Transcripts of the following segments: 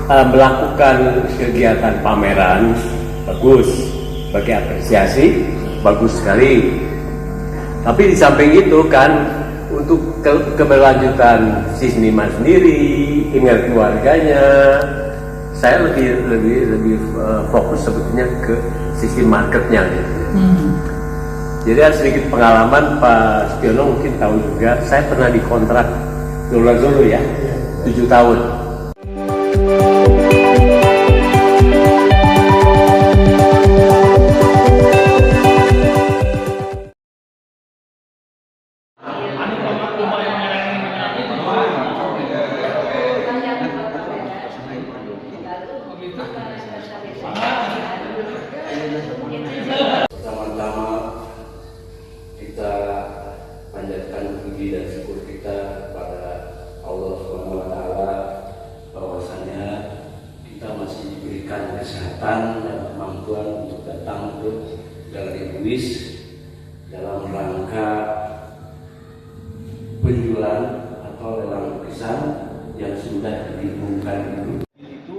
melakukan kegiatan pameran bagus, bagi apresiasi bagus sekali. Tapi di samping itu kan untuk keberlanjutan si seniman sendiri, email keluarganya, saya lebih fokus sebetulnya ke sisi marketnya gitu. Jadi ada sedikit pengalaman Pak Setiono mungkin tahu juga, saya pernah dikontrak dulu ya, 7 tahun. Pertama-tama kita panjatkan puji dan syukur kita kepada Allah SWT bahwasanya kita masih diberikan kesehatan dan kemampuan untuk datang ke Galeri Uis dalam rangka penjualan atau lelang lukisan yang sudah diumumkan itu. Itu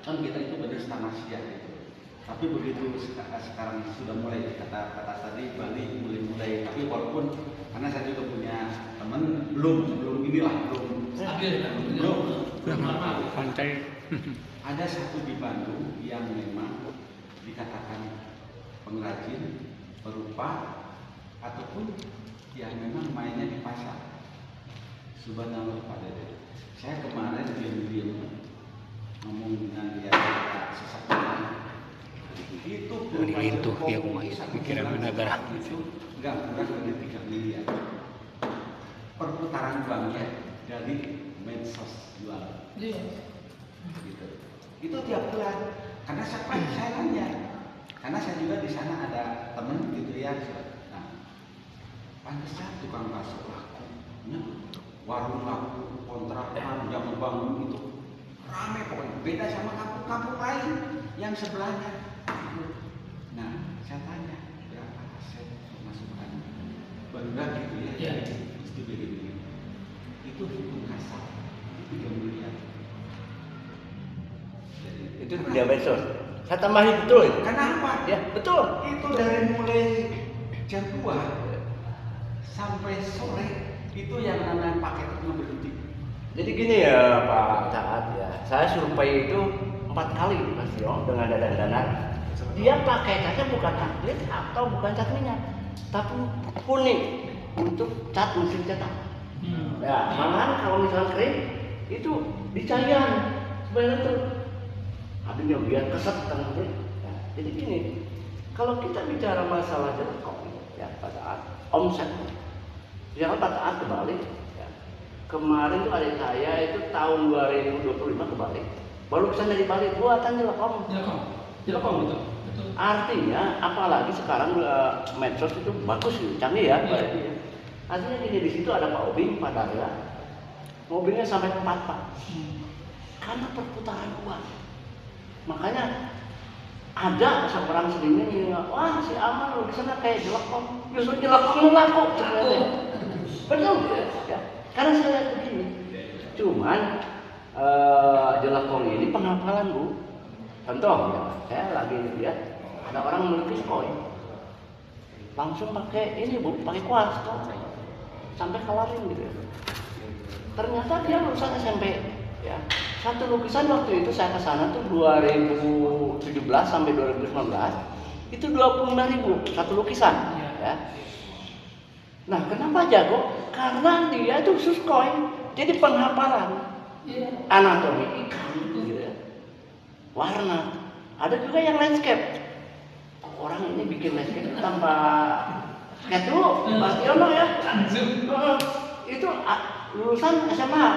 kan kita itu benar setengah siang itu. Tapi begitu sekarang sudah mulai kata tadi Bali mulai tapi walaupun karena saya juga punya teman belum stabil belum pantai. Ada satu di Bandung yang memang dikatakan pengrajin perupa ataupun yang memang mainnya di pasar. Subhanallah Pak Dede. Saya kemarin diam-diam ngomong dengan dia sesekali. Itu yang pikiran negara itu enggak kurang dari 3 miliar perputaran uangnya dari medsos jual gitu. Itu tiap bulan karena saya nanya karena saya juga di sana ada temen gitu ya. Nah, pantesan tukang bakso laku, warung laku, kontrakan yang membangun itu rame pokoknya, beda sama kampung-kampung lain yang sebelahnya. Nah, saya tanya berapa aset pemasukan barulah gitu ya, itu begini. Itu hitung kasar, itu 3 miliar. Jadi, Itu dia medsos. Saya tambahin betul itu. kenapa? Ya betul. Itu dari mulai jam 2 sampai sore itu yang namanya paket itu berhenti. Jadi gini ya Pak Taat ya, saya survei itu 4 kali Mas Tio dengan dadan-dadan. Dia pakai catnya bukan akrit atau bukan cat minyak, tapi kuning untuk cat mesin cetak. Ya, malahan kalau misalnya krim itu dicairan sebenarnya tuh, habisnya biar keset kan gitu. Ya, jadi gini, kalau kita bicara masalah jelekong ya Pak Taat, omset, jangan Pak Taat kembali. Ya. Kemarin tuh adik saya itu tahun 2025 ke Bali, baru kesana dari Bali buatan jelekong gitu. Artinya, apalagi sekarang medsos itu bagus, canggih ya. Artinya gini, di situ ada Pak Obing, Pak Darya, mobilnya sampai 4 Pak, karena perputaran uang. Makanya ada seorang seniman yang bilang, wah si Amal di sana kayak jelekong, justru jelekong laku. Betul ya? Karena saya lihat begini, cuman jelekong ini penghafalan Bu. Contoh ya, saya lagi lihat ada orang melukis koin, langsung pakai ini Bu, pakai kuas tuh, sampai kelarin gitu. Ternyata dia lulusan SMP ya. Satu lukisan waktu itu saya ke sana tuh 2017 sampai 2019 itu 25.000 satu lukisan ya. Nah, kenapa jago? Karena dia itu khusus koin, jadi penghafalan anatomi ikan gitu ya. Warna. Ada juga yang landscape. Orang ini bikin landscape tanpa sketch dulu, Mas Tiono ya. Itu lulusan SMA.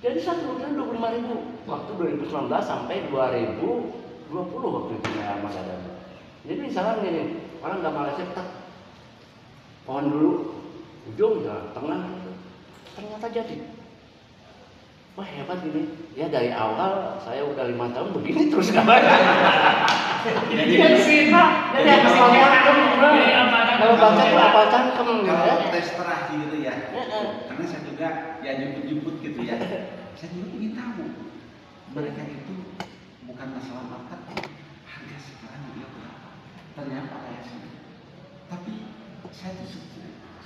Jadi satu lukisan 25.000 waktu 2019 sampai 2020 waktu itu ya Mas Adam. Jadi misalnya gini, orang nggak malah tak pohon dulu, ujung ya, tengah, ternyata jadi. Wah hebat ini, ya dari awal saya udah 5 tahun begini terus nggak banyak. Jadi kalau baca tuh apa cangkem kalau tes terakhir gitu ya. Karena saya juga ya jemput gitu ya. Saya juga ingin tahu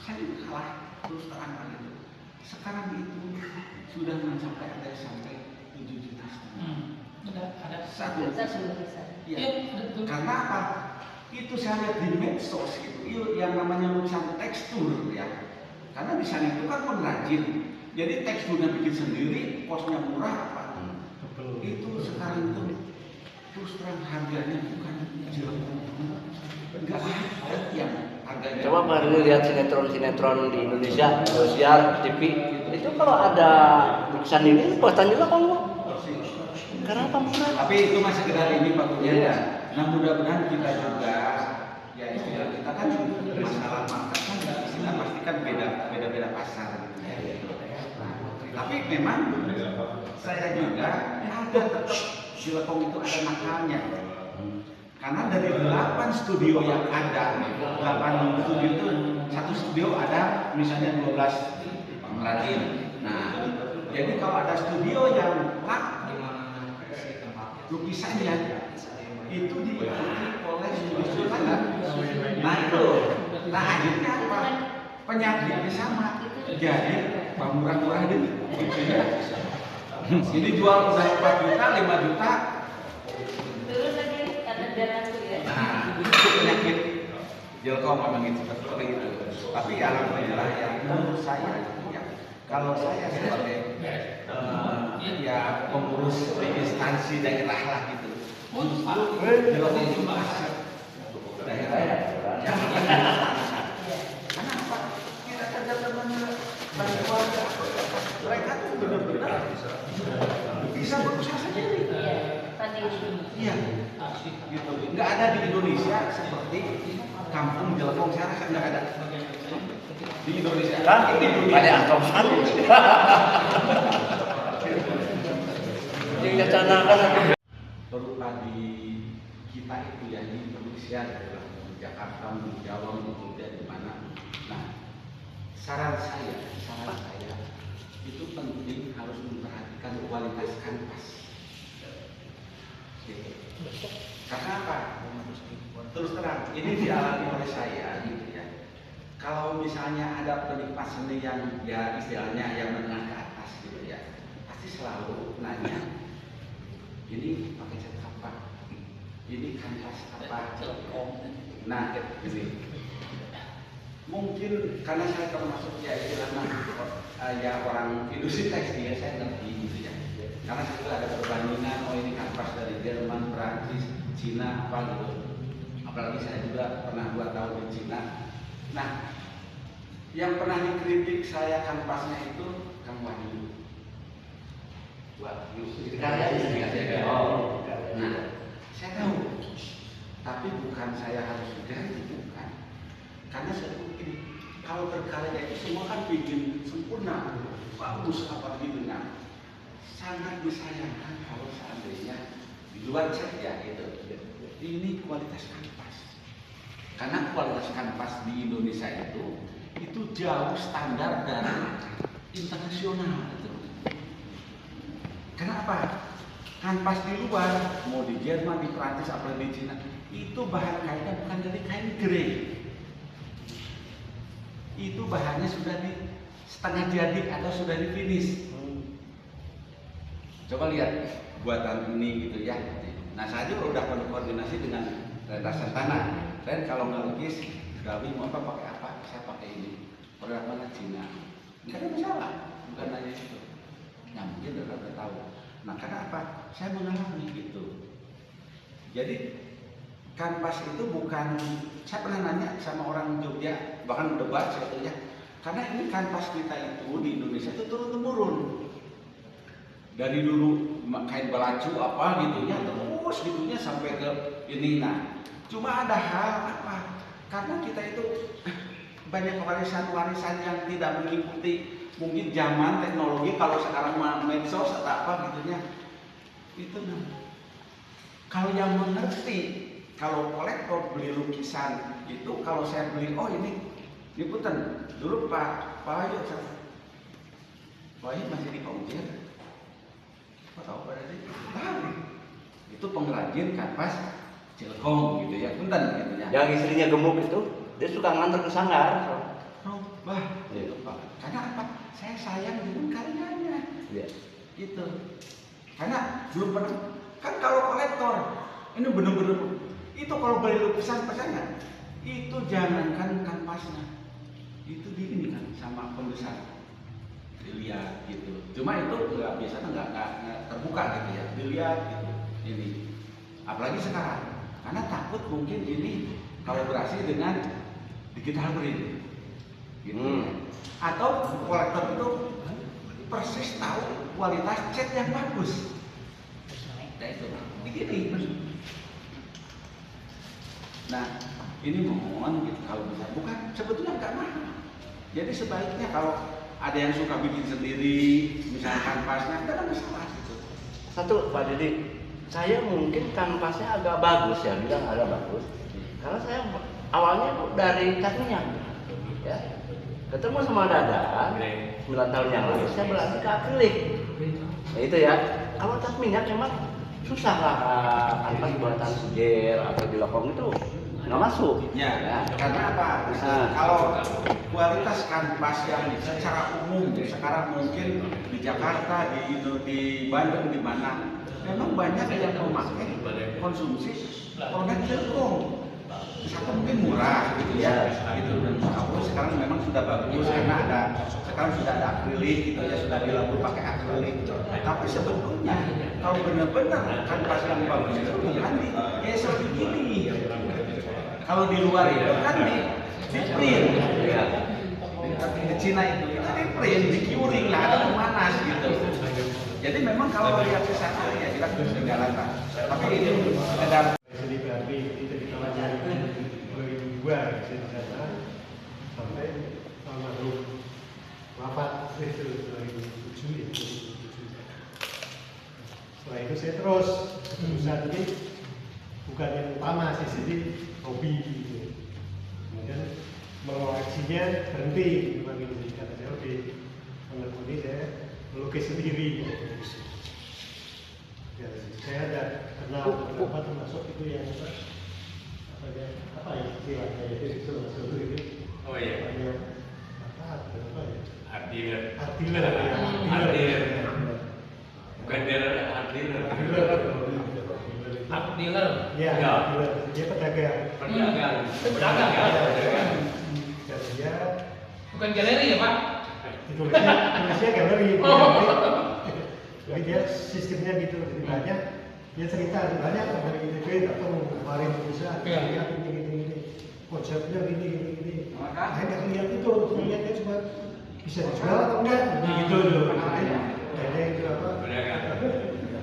saya juga kalah terus terang hal itu. Sekarang itu sudah mencapai ada sampai 7 juta setengah. Ada Satu. Iya, Ya. Karena apa? Itu saya lihat di medsos itu yang namanya lukisan tekstur ya. Karena di sana itu kan pengrajin. Jadi teksturnya bikin sendiri, kosnya murah apa? Itu sekarang itu terus terang harganya bukan jelek. Enggak ada yang harganya. Coba baru lihat sinetron-sinetron di Indonesia, Indosiar, TV. Itu kalau ada lukisan ini buatan juga kalau karena apa murah? Tapi itu masih sekedar ini Pak Kurnia. Iya. Nah mudah-mudahan kita juga ya istilah kita kan masalah market kan istilah pasti kan beda pasar gitu ya. Nah, tapi memang saya juga ada tetap Cilekong itu ada nakalnya. Karena dari 8 studio yang ada, 8 studio itu satu studio ada misalnya 12 pengrajin. Nah, jadi kalau ada studio yang laku lukisannya itu diikuti oleh studio lain. Nah itu, nah akhirnya apa? Penyakitnya sama. Jadi murah-murah deh. Gitu ya. Ini jual udah 4 juta, 5 juta. Terus lagi ada dana tuh ya. Nah, itu penyakit Jelkom memang itu seperti itu. Tapi alhamdulillah ya menurut saya ya, kalau saya sebagai ya pengurus instansi daerah lah gitu. Jelkom itu masih daerah. Kenapa? Kita kerja teman-teman dan keluarga. Mereka tuh benar-benar bisa berusaha sendiri. Iya, gitu. Nggak ada di Indonesia seperti kampung Jelkom. Saya rasa nggak ada di Indonesia. Kan Di dunia. banyak atau satu. Yang canangkan Berupa di kita itu ya di Indonesia, di Jakarta, di Jawa, di mana. Nah, saran saya itu penting harus memperhatikan kualitas kanvas. Gitu. Karena apa? Terus terang, ini dialami oleh saya gitu ya. Kalau misalnya ada penikmat seni yang ya istilahnya yang menengah ke atas gitu ya, pasti selalu nanya, ini pakai cat apa? Ini kanvas apa? Nah, ini mungkin karena saya termasuk ya istilahnya ya orang industri tekstil saya ngerti gitu ya. Karena itu ada perbandingan, oh ini kanvas dari Jerman, Prancis, Cina, apa gitu. Apalagi saya juga pernah 2 tahun di Cina. Nah, yang pernah dikritik saya kanvasnya itu Kang Wahyu. Nah, saya tahu, tapi bukan saya harus diganti, bukan. Karena saya pikir kalau berkarya itu semua kan bikin sempurna, bagus apa gitu. Nah, sangat disayangkan kalau seandainya di luar cat ya gitu. Ini kualitas kanvas. Karena kualitas kanvas di Indonesia itu jauh standar dari internasional gitu. Kenapa? Kanvas di luar, mau di Jerman, di Prancis, apalagi di Cina, itu bahan kainnya bukan dari kain grey. Itu bahannya sudah di setengah jadi atau sudah di finish. Coba lihat buatan ini gitu ya. Nah saya juga udah koordinasi dengan Renda Santana. Dan kalau nggak lukis, Gawi mau apa pakai apa? Saya pakai ini. Produk mana Cina? Nggak ada masalah. Bukan hanya itu. Yang mungkin udah tahu. Nah karena apa? Saya mengalami gitu. Jadi kanvas itu bukan. Saya pernah nanya sama orang Jogja, bahkan debat sebetulnya. Karena ini kanvas kita itu di Indonesia itu turun temurun. Dari dulu kain belacu apa gitunya terus gitunya sampai ke ini. Nah cuma ada hal apa, karena kita itu banyak warisan-warisan yang tidak mengikuti mungkin zaman teknologi. Kalau sekarang medsos atau apa gitunya itu kalau yang mengerti, kalau kolektor beli lukisan itu, kalau saya beli, oh ini punten dulu Pak Ayu masih di Kaujir. Tahu pada itu pengrajin kanvas Jelkom gitu ya, punten gitu ya. Yang istrinya gemuk itu, dia suka nganter ke sanggar. wah gitu Pak. Karena apa? Saya sayang dengan karyanya. Iya. Gitu. Karena belum pernah kan kalau kolektor ini bener-bener itu kalau beli lukisan percaya itu jangankan kanvasnya itu di ini kan sama pembesar dilihat gitu. Cuma itu nggak biasanya nggak terbuka gitu ya dilihat gitu ini. Apalagi sekarang karena takut mungkin ini kolaborasi dengan digital print gitu ya. Atau kolektor itu persis tahu kualitas cat yang bagus. Nah itu begini. Nah ini mohon gitu kalau bisa bukan sebetulnya nggak mahal. Jadi sebaiknya kalau ada yang suka bikin sendiri, misalnya kanvasnya, tidak ada masalah gitu. Satu Pak Didi, saya mungkin kanvasnya agak bagus ya, bilang agak bagus. Karena saya awalnya dari cat minyak, ya. Ketemu sama Dadan 9 tahun yang lalu, saya beralih ke akrilik. Nah itu ya, kalau cat minyak memang susah lah kanvas buatan sujer atau di lokong itu nggak masuk. Ya, karena apa? Kalau kualitas kanvas yang secara umum sekarang mungkin di Jakarta, di Bandung, di mana memang banyak yang memakai konsumsi produk Telkom. Satu mungkin murah gitu ya, gitu. Dan sekarang memang sudah bagus karena sekarang sudah ada akrilik gitu ya, sudah dilapur pakai akrilik. Tapi sebetulnya kalau benar-benar kanvas yang bagus itu bukan di geser begini. Kalau di luar itu kan di print, ya. Di Cina itu di print, di curing lah, ada pemanas gitu. Jadi memang kalau lihat ke sana ya kita harus menjalankan. Tapi ini sekedar seni Barbie itu ditawarin 2002 di sana sampai almarhum wafat itu 2007 itu. Setelah itu saya terus saat ini bukan yang utama sih, jadi hobi gitu. Kemudian mengoleksinya berhenti, dipanggil jadi kata saya oke, menekuni saya melukis sendiri. Ya, saya ada kenal beberapa termasuk itu yang apa ya istilahnya itu masuk itu. Oh iya. Apa ya? Artiler. Artiler. Bukan artiler. Art dealer. Ya, dealer. Dia pedagang. Pedagang ya. Dan dia Bukan galeri ya Pak? tulisnya galeri. Jadi dia sistemnya gitu, jadi banyak dia cerita banyak dari ITB datang kemarin bisa lihat ini konsepnya gini. Saya lihat itu, lihatnya cuma bisa dijual atau enggak gitu loh. Jadi itu apa?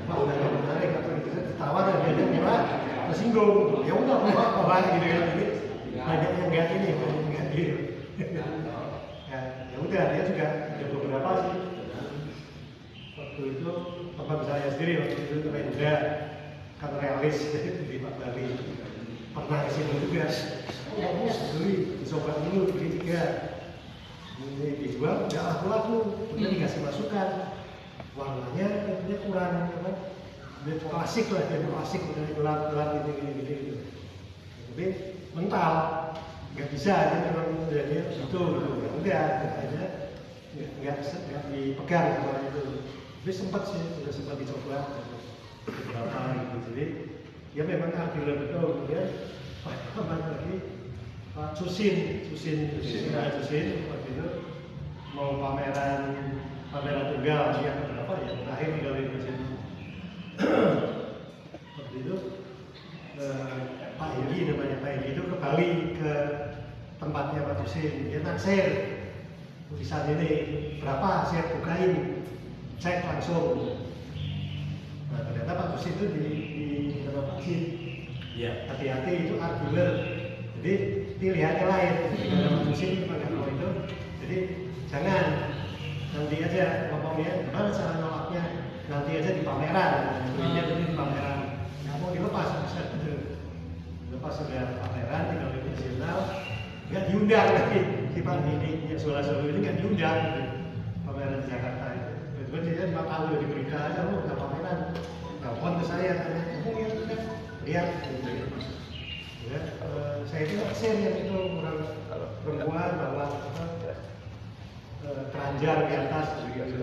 Wah, udah menarik atau gitu ditawar dan dia murah, tersinggung. Ya udah apa gitu kan ini. Banyak yang enggak ini, enggak gitu. Ya udah dia juga ada beberapa sih. Waktu itu tempat saya sendiri waktu itu Rendra kan realis di Pak Bali pernah ke sini juga. Kamu beli dicoba dulu beli 3 ini dijual udah laku kemudian dikasih masukan warnanya itu kurang apa dia klasik lah dia klasik udah gelar gitu tapi mental nggak bisa dia memang jadi itu udah aja nggak dipegang sama itu. Tapi sempat sih, sudah sempat dicoba beberapa gitu. Jadi ya memang artiler betul. Kemudian Pak lagi Pak Susin waktu itu mau pameran tunggal yang berapa ya terakhir di galeri mesin. Waktu itu Pak Hedi namanya Pak Hedi itu ke Bali ke tempatnya Pak Susin. Dia naksir tulisan ini berapa saya bukain. Cek langsung. Nah, ternyata Pak Susi itu diinovasi. Ya. Hati-hati itu art dealer. Jadi pilihannya lain. Karena Pak Susi itu pakai mau itu. Jadi jangan nanti aja ngomongnya gimana cara nolaknya. Nanti aja di pameran. Belinya di pameran. Nggak mau dilepas bisa gitu. Lepas sudah pameran di galeri nasional nggak diundang lagi. Si Pak ini yang Solo ini nggak diundang gitu. Pameran di Jakarta itu. Dia 5 tahun udah di berita aja, lu udah pameran telepon ke saya, kamu lihat ya, saya itu aksen yang itu orang perempuan bawa keranjang di atas gitu.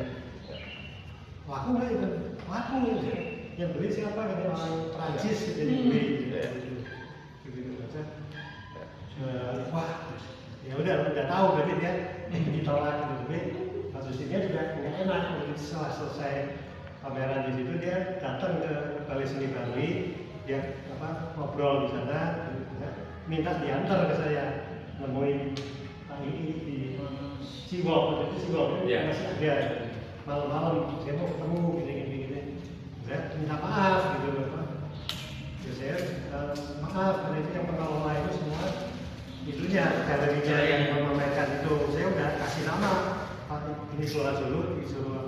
Laku nggak itu? Laku. Yang beli siapa? Gitu, orang Prancis gitu yang beli. Gitu aja. Wah, ya udah tahu berarti dia ditolak gitu. Kasus ini juga nggak enak. Begitu setelah selesai pameran di situ dia datang ke Balai Seni Bali, dia ngobrol di sana, minta diantar ke saya nemuin Pak Iki di Siwok, itu Siwok masih ada. Malam-malam saya mau ketemu gini. Saya minta maaf gitu Pak. Ya saya maaf karena itu yang pengelola itu semua itunya galerinya yang memamerkan itu saya udah kasih nama Pak ini suara dulu disuruh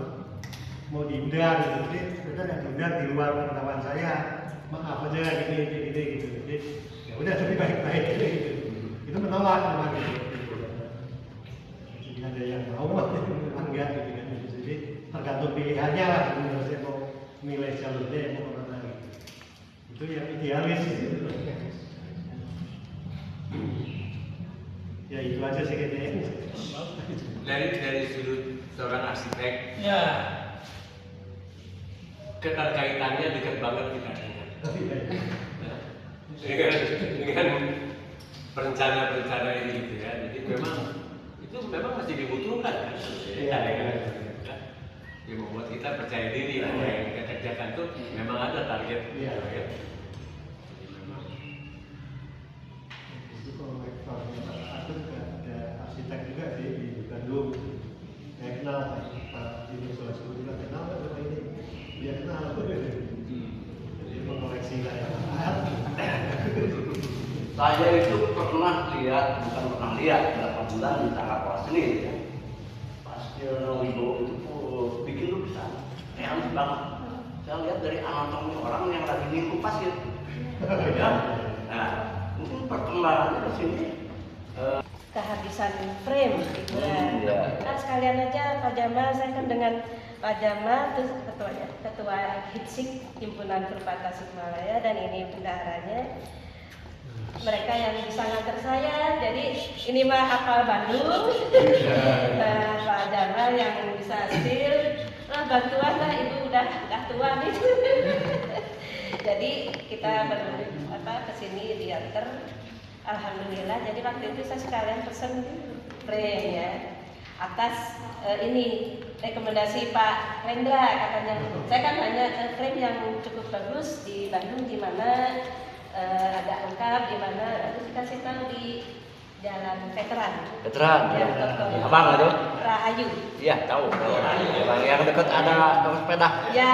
mau diundang gitu, jadi kita nggak diundang di luar pengetahuan saya, maaf aja gini gitu, jadi ya udah tapi baik-baik gitu, itu menolak memang gitu. Jadi ada yang mau, memang enggak gitu kan, jadi tergantung pilihannya lah, menurut saya mau milih jalurnya yang mau kemana gitu. Itu yang idealis gitu. Ya itu aja sih kayaknya. Dari sudut seorang arsitek, Ya. keterkaitannya dekat banget kita dengan perencana-perencana ini gitu ya. Jadi memang masih dibutuhkan kan. Ya membuat kita percaya diri bahwa yang kita kerjakan tuh memang ada target. Ya. Jadi memang. Itu kalau aku juga ada arsitek juga di Bandung. Saya kenal Pak Dino Solasulu juga kenal sama ini. Dia kenal jadi mengoleksi kayak Saya itu bukan pernah lihat berapa bulan di tangga kelas seni ya. Pas Wibowo itu bikin lukisan realis banget. Saya lihat dari anatomi orang yang lagi ngikup pasir. Ya. Nah, mungkin perkembangannya ke sini kehabisan frame gitu kan sekalian aja Pak Jamal, saya kan dengan Pak Jamal terus ketua HITSIK Himpunan Perpata Tasikmalaya dan ini bendaharanya, mereka yang bisa nganter saya, jadi ini mah hafal Bandung. Pak Jamal yang bisa stil, bantuan lah ibu udah tua nih. Jadi kita kesini diantar. Alhamdulillah, jadi waktu itu saya sekalian pesen frame ya atas ini rekomendasi Pak Rendra katanya. Saya kan hanya frame yang cukup bagus di Bandung di mana ada lengkap di mana harus dikasih tahu di Jalan Veteran. Ya, abang itu? Rahayu. Iya tahu. Yang dekat ada sepeda. Ya.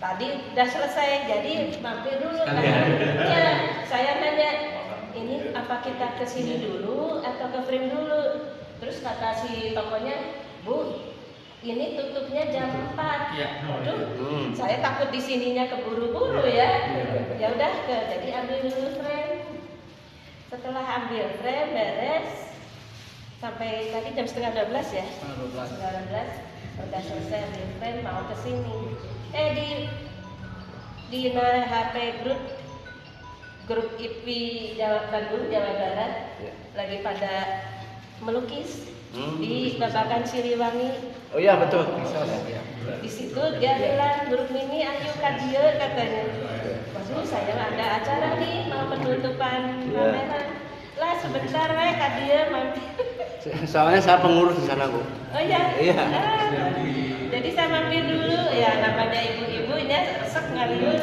Tadi udah selesai, jadi mampir dulu. Ya, saya nanya, ini apa kita ke sini dulu atau ke frame dulu? Terus kata si tokonya, Bu, ini tutupnya jam 4. Aduh, saya takut di sininya keburu-buru ya. Ya udah jadi ambil dulu frame. Setelah ambil frame beres, sampai tadi jam setengah 12 ya. Setengah 12 udah selesai ambil frame mau ke sini. Di HP grup IP Bandung Jawa Barat lagi pada melukis di Babakan Siliwangi. Oh iya betul. Di situ dia bilang grup ini ayo kadia katanya. Waduh saya ada acara nih mau penutupan pameran. Lah sebentar kadia mampir. Soalnya saya pengurus di sana Bu. Oh iya. Iya. Jadi saya mampir dulu ya, namanya ibu-ibunya resek ngalur.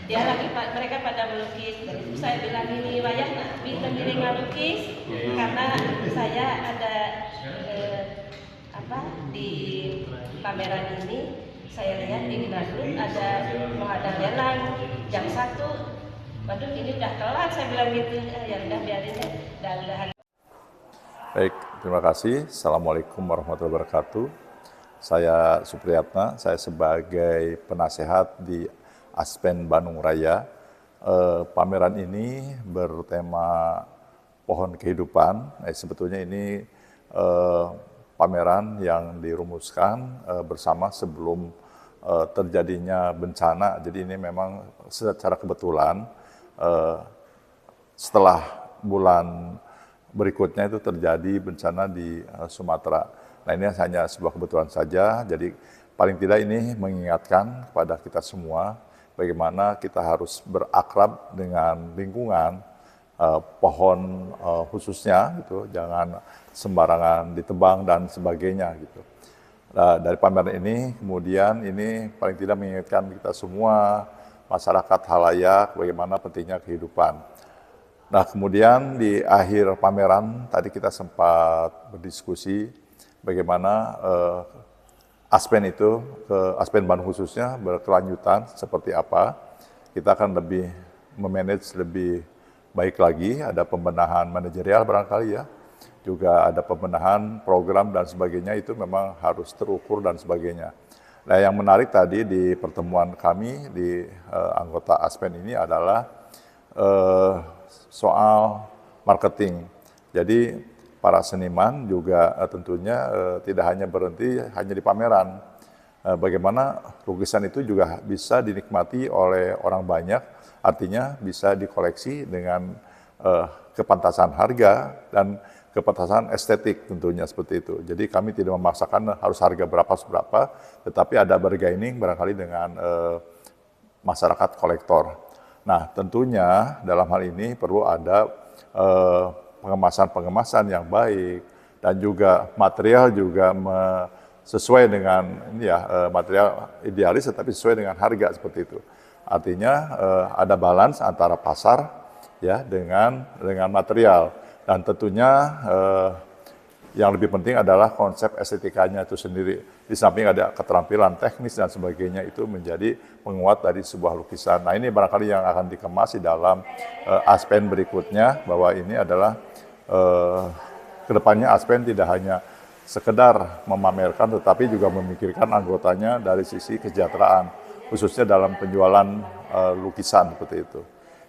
Dia lagi mereka pada melukis. Jadi saya bilang ini wayah nak pilih ngalukis karena saya ada di pameran ini saya lihat di Bandung ada mau ada lelang jam 1. Waduh ini udah telat saya bilang gitu. Ya udah biarin ya. Dan Baik, terima kasih. Assalamualaikum warahmatullahi wabarakatuh. Saya Supriyatna, saya sebagai penasehat di Aspen Bandung Raya. Pameran ini bertema pohon kehidupan. Sebetulnya ini pameran yang dirumuskan bersama sebelum terjadinya bencana. Jadi ini memang secara kebetulan setelah bulan berikutnya itu terjadi bencana di Sumatera. Nah ini hanya sebuah kebetulan saja, jadi paling tidak ini mengingatkan kepada kita semua bagaimana kita harus berakrab dengan lingkungan, pohon khususnya gitu, jangan sembarangan ditebang dan sebagainya gitu. Nah, dari pameran ini kemudian ini paling tidak mengingatkan kita semua masyarakat halayak bagaimana pentingnya kehidupan. Nah kemudian di akhir pameran tadi kita sempat berdiskusi bagaimana Aspen itu, Aspen Bandung khususnya berkelanjutan seperti apa. Kita akan lebih memanage lebih baik lagi, ada pembenahan manajerial barangkali ya, juga ada pembenahan program dan sebagainya, itu memang harus terukur dan sebagainya. Nah yang menarik tadi di pertemuan kami di anggota Aspen ini adalah soal marketing. Jadi para seniman juga tentunya tidak hanya berhenti hanya di pameran. Bagaimana lukisan itu juga bisa dinikmati oleh orang banyak, artinya bisa dikoleksi dengan kepantasan harga dan kepantasan estetik tentunya seperti itu. Jadi kami tidak memaksakan harus harga berapa seberapa, tetapi ada bargaining barangkali dengan masyarakat kolektor. Nah tentunya dalam hal ini perlu ada pengemasan yang baik dan juga material juga sesuai dengan ini ya, material idealis tetapi sesuai dengan harga seperti itu. Artinya ada balance antara pasar ya dengan material. Dan tentunya yang lebih penting adalah konsep estetikanya itu sendiri. Di samping ada keterampilan teknis dan sebagainya itu menjadi penguat dari sebuah lukisan. Nah ini barangkali yang akan dikemas di dalam Aspen berikutnya, bahwa ini adalah kedepannya Aspen tidak hanya sekedar memamerkan tetapi juga memikirkan anggotanya dari sisi kesejahteraan, khususnya dalam penjualan lukisan seperti itu.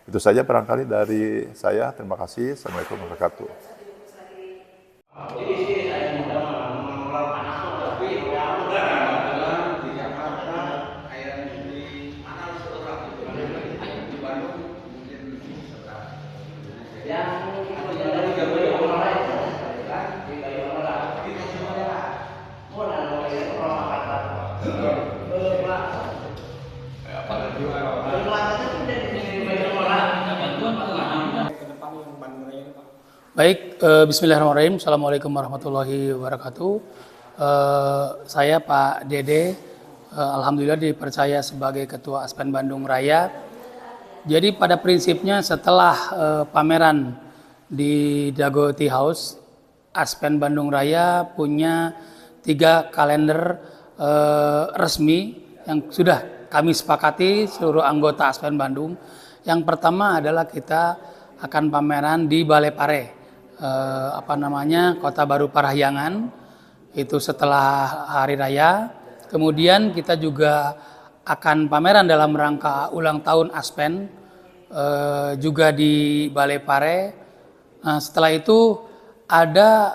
Itu saja barangkali dari saya. Terima kasih. Assalamualaikum warahmatullahi wabarakatuh. Baik, bismillahirrahmanirrahim. Assalamualaikum warahmatullahi wabarakatuh. Saya Pak Dede, alhamdulillah dipercaya sebagai Ketua Aspen Bandung Raya. Jadi pada prinsipnya setelah pameran di Dago Tea House, Aspen Bandung Raya punya 3 kalender resmi yang sudah kami sepakati seluruh anggota Aspen Bandung. Yang pertama adalah kita akan pameran di Balai Pare, Kota Baru Parahyangan, itu setelah hari raya. Kemudian kita juga akan pameran dalam rangka ulang tahun Aspen, juga di Balai Pare. Nah, setelah itu ada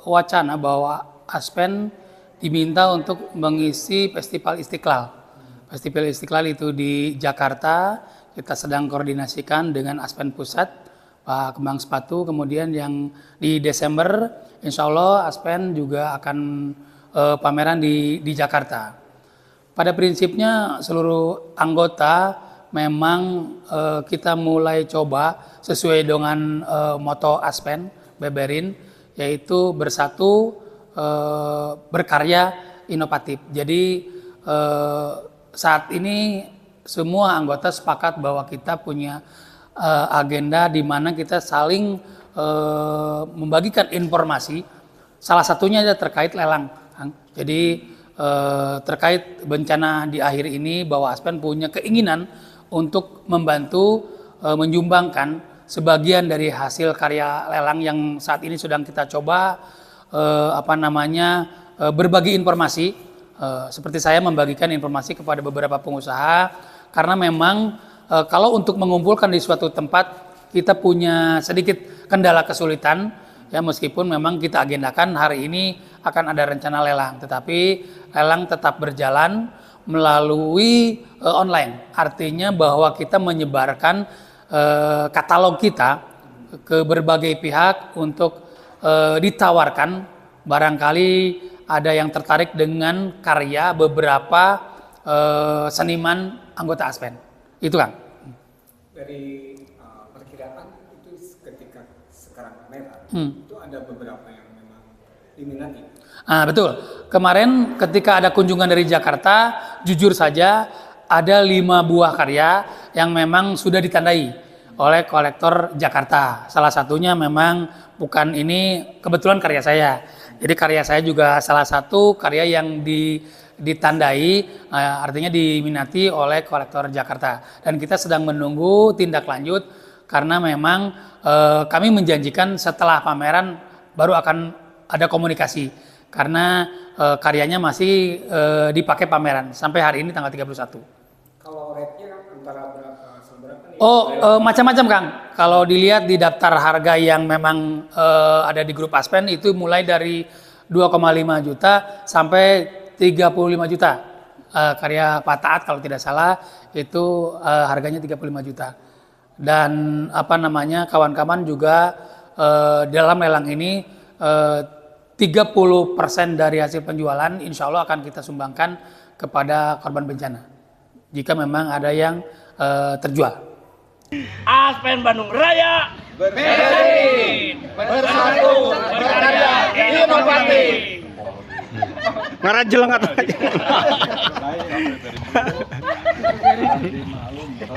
wacana bahwa Aspen diminta untuk mengisi Festival Istiqlal. Festival Istiqlal itu di Jakarta, kita sedang koordinasikan dengan Aspen Pusat, Pak Kembang Sepatu. Kemudian yang di Desember, insya Allah Aspen juga akan pameran di Jakarta. Pada prinsipnya seluruh anggota memang kita mulai coba sesuai dengan moto Aspen, Beberin, yaitu bersatu, berkarya, inovatif. Jadi saat ini semua anggota sepakat bahwa kita punya agenda di mana kita saling membagikan informasi. Salah satunya terkait lelang. Jadi terkait bencana di akhir ini, bahwa Aspen punya keinginan untuk membantu menyumbangkan sebagian dari hasil karya lelang yang saat ini sedang kita coba berbagi informasi. Seperti saya membagikan informasi kepada beberapa pengusaha, karena memang kalau untuk mengumpulkan di suatu tempat kita punya sedikit kendala kesulitan ya, meskipun memang kita agendakan hari ini akan ada rencana lelang, tetapi lelang tetap berjalan melalui online. Artinya bahwa kita menyebarkan katalog kita ke berbagai pihak untuk ditawarkan, barangkali ada yang tertarik dengan karya beberapa seniman anggota Aspen. Itu Kang. Dari perkiraan itu ketika sekarang pameran itu ada beberapa yang memang diminati. Betul. Kemarin ketika ada kunjungan dari Jakarta, jujur saja ada 5 buah karya yang memang sudah ditandai oleh kolektor Jakarta. Salah satunya memang bukan ini kebetulan karya saya. Jadi karya saya juga salah satu karya yang ditandai, artinya diminati oleh kolektor Jakarta. Dan kita sedang menunggu tindak lanjut karena memang kami menjanjikan setelah pameran baru akan ada komunikasi. Karena karyanya masih dipakai pameran sampai hari ini tanggal 31. Kalau rate-nya antara berapa seberapa nih? Macam-macam Kang. Kalau dilihat di daftar harga yang memang ada di grup Aspen itu mulai dari 2,5 juta sampai 35 juta. Karya Pak Taat kalau tidak salah itu harganya 35 juta. Dan kawan-kawan juga dalam lelang ini 30% dari hasil penjualan insya Allah akan kita sumbangkan kepada korban bencana jika memang ada yang terjual. Aspen Bandung Raya bersatu berkarya inovatif. Ngarajeleng atau aja.